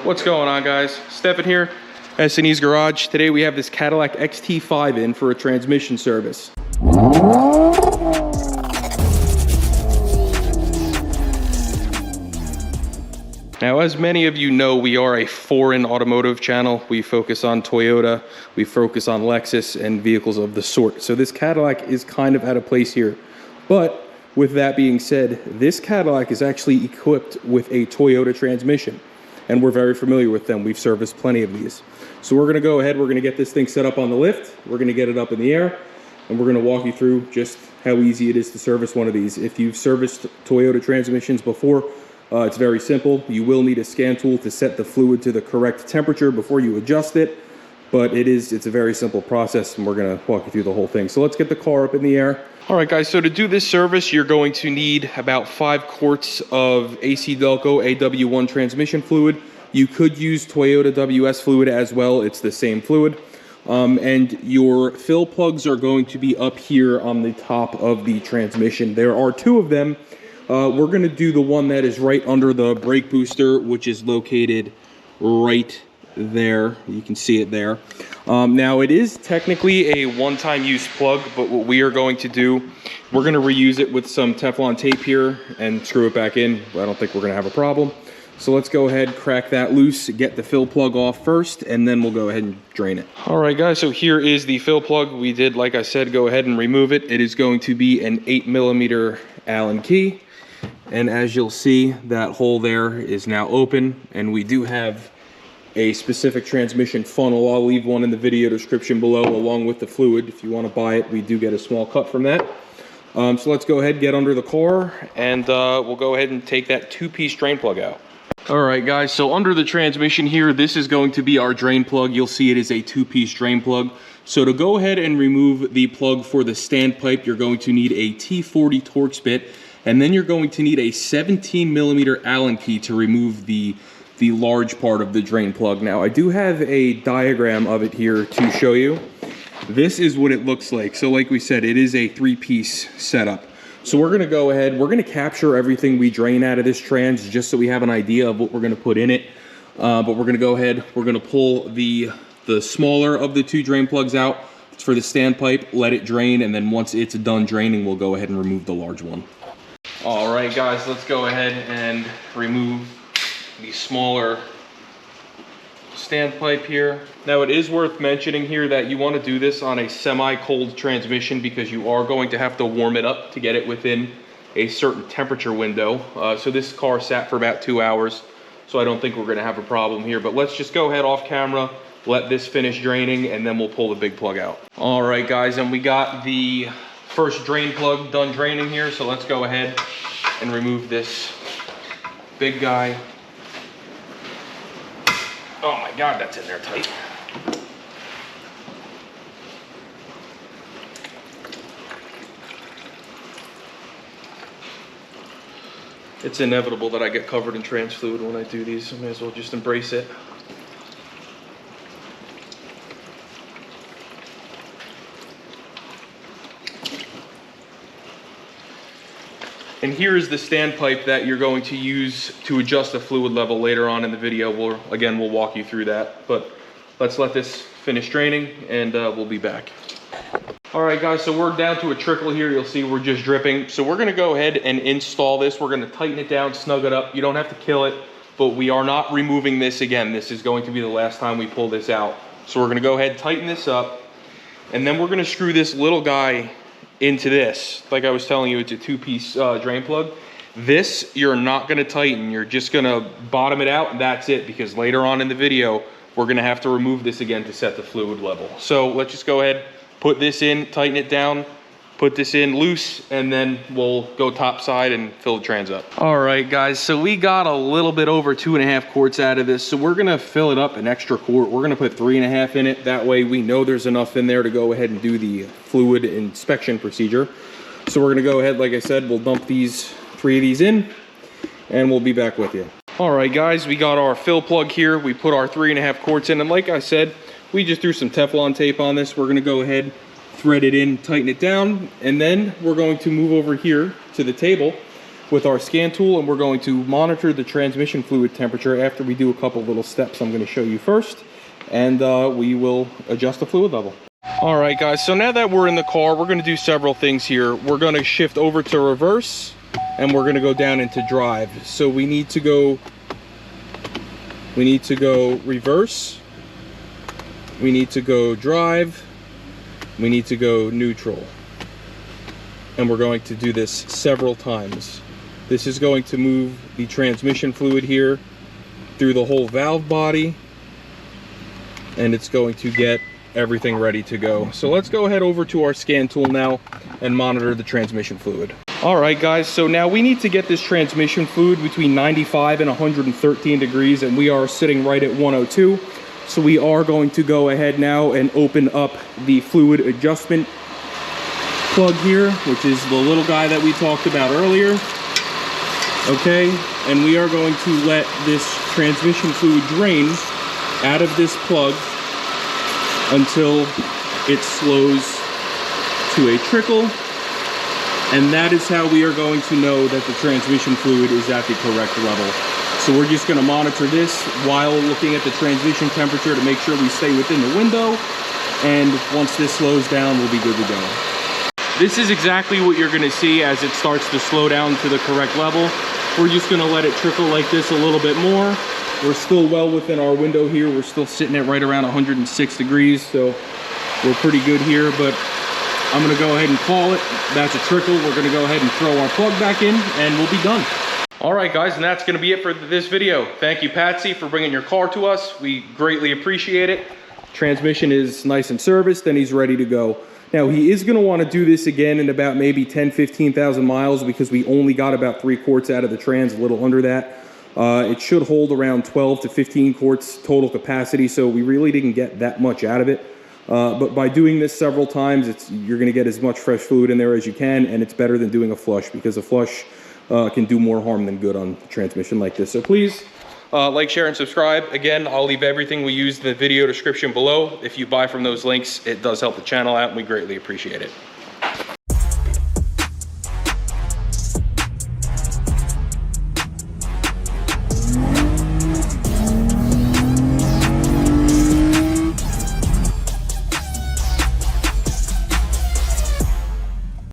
What's going on, guys? Stefan here, S&E's Garage. Today we have this Cadillac XT5 in for a transmission service. Now, as many of you know, we are a foreign automotive channel. We focus on Toyota, we focus on Lexus and vehicles of the sort. So this Cadillac is kind of out of place here. But with that being said, this Cadillac is actually equipped with a Toyota transmission, and we're very familiar with them. We've serviced plenty of these. So we're gonna go ahead, we're gonna get this thing set up on the lift, we're gonna get it up in the air, and we're gonna walk you through just how easy it is to service one of these. If you've serviced Toyota transmissions before, it's very simple. You will need a scan tool to set the fluid to the correct temperature before you adjust it, but it's a very simple process, and we're gonna walk you through the whole thing. So let's get the car up in the air. All right, guys, so to do this service, you're going to need about 5 quarts of AC Delco AW1 transmission fluid. You could use Toyota WS fluid as well. It's the same fluid. And your fill plugs are going to be up here on the top of the transmission. There are 2 of them. We're gonna do the one that is right under the brake booster, which is located right there. You can see it there. Now, it is technically a one-time use plug, but what we are going to do, we're gonna reuse it with some Teflon tape here and screw it back in. I don't think we're gonna have a problem. So let's go ahead, crack that loose, get the fill plug off first, and then we'll go ahead and drain it. All right, guys, so here is the fill plug. We did, like I said, go ahead and remove it. It is going to be an 8mm Allen key. And as you'll see, that hole there is now open, and we do have a specific transmission funnel. I'll leave one in the video description below along with the fluid. If you want to buy it, we do get a small cut from that. So let's go ahead, get under the car, and we'll go ahead and take that 2-piece drain plug out. All right, guys, so under the transmission here, this is going to be our drain plug. You'll see it is a 2-piece drain plug. So to go ahead and remove the plug for the standpipe, you're going to need a T40 Torx bit. And then you're going to need a 17mm Allen key to remove the large part of the drain plug. Now, I do have a diagram of it here to show you. This is what it looks like. So like we said, it is a 3-piece setup. So we're gonna go ahead, we're gonna capture everything we drain out of this trans just so we have an idea of what we're gonna put in it. But we're gonna go ahead, we're gonna pull the smaller of the 2 drain plugs out for the standpipe, let it drain, and then once it's done draining, we'll go ahead and remove the large one. All right, guys, let's go ahead and remove the smaller standpipe here. Now, it is worth mentioning here that you want to do this on a semi-cold transmission because you are going to have to warm it up to get it within a certain temperature window. So this car sat for about 2 hours, so I don't think we're going to have a problem here. But let's just go ahead off camera, let this finish draining, and then we'll pull the big plug out. All right, guys, and we got the first drain plug done draining here, so let's go ahead and remove this big guy. Oh my God, that's in there tight. It's inevitable that I get covered in trans fluid when I do these. I may as well just embrace it. And here is the standpipe that you're going to use to adjust the fluid level later on in the video. We'll walk you through that, but let's let this finish draining and we'll be back. All right, guys, so we're down to a trickle here. You'll see we're just dripping. So we're gonna go ahead and install this. We're gonna tighten it down, snug it up. You don't have to kill it, but we are not removing this again. This is going to be the last time we pull this out. So we're gonna go ahead, tighten this up, and then we're gonna screw this little guy into this. Like I was telling you, it's a 2-piece drain plug. This, you're not gonna tighten. You're just gonna bottom it out, and that's it, because later on in the video, we're gonna have to remove this again to set the fluid level. So let's just go ahead, put this in, tighten it down, put this in loose, and then we'll go top side and fill the trans up. All right, guys, so we got a little bit over 2.5 quarts out of this, so we're gonna fill it up an extra quart. We're gonna put 3.5 in it. That way we know there's enough in there to go ahead and do the fluid inspection procedure. So we're gonna go ahead, like I said, we'll dump 3 of these in, and we'll be back with you. All right, guys, we got our fill plug here. We put our 3.5 quarts in, and like I said, we just threw some Teflon tape on this. We're gonna go ahead, thread it in, tighten it down, and then we're going to move over here to the table with our scan tool, and we're going to monitor the transmission fluid temperature after we do a couple little steps I'm going to show you first, and we will adjust the fluid level. All right, guys, so now that we're in the car, we're going to do several things here. We're going to shift over to reverse, and we're going to go down into drive. So we need to go reverse, we need to go drive, we need to go neutral. And we're going to do this several times. This is going to move the transmission fluid here through the whole valve body, and it's going to get everything ready to go. So let's go ahead over to our scan tool now and monitor the transmission fluid. All right, guys, so now we need to get this transmission fluid between 95 and 113 degrees, and we are sitting right at 102. So we are going to go ahead now and open up the fluid adjustment plug here, which is the little guy that we talked about earlier. Okay, and we are going to let this transmission fluid drain out of this plug until it slows to a trickle, and that is how we are going to know that the transmission fluid is at the correct level. So we're just going to monitor this while looking at the transmission temperature to make sure we stay within the window, and once this slows down, we'll be good to go. This is exactly what you're going to see as it starts to slow down to the correct level. We're just going to let it trickle like this a little bit more. We're still well within our window here. We're still sitting at right around 106 degrees, so we're pretty good here, but I'm gonna go ahead and call it. That's a trickle. We're gonna go ahead and throw our plug back in, and we'll be done. All right, guys, and that's gonna be it for this video. Thank you, Patsy, for bringing your car to us. We greatly appreciate it. Transmission is nice and serviced, and he's ready to go. Now, he is gonna wanna do this again in about maybe 10, 15,000 miles because we only got about 3 quarts out of the trans, a little under that. It should hold around 12 to 15 quarts total capacity, so we really didn't get that much out of it. But by doing this several times, you're going to get as much fresh fluid in there as you can, and it's better than doing a flush, because a flush can do more harm than good on a transmission like this. So please like, share, and subscribe. Again, I'll leave everything we used in the video description below. If you buy from those links, it does help the channel out, and we greatly appreciate it.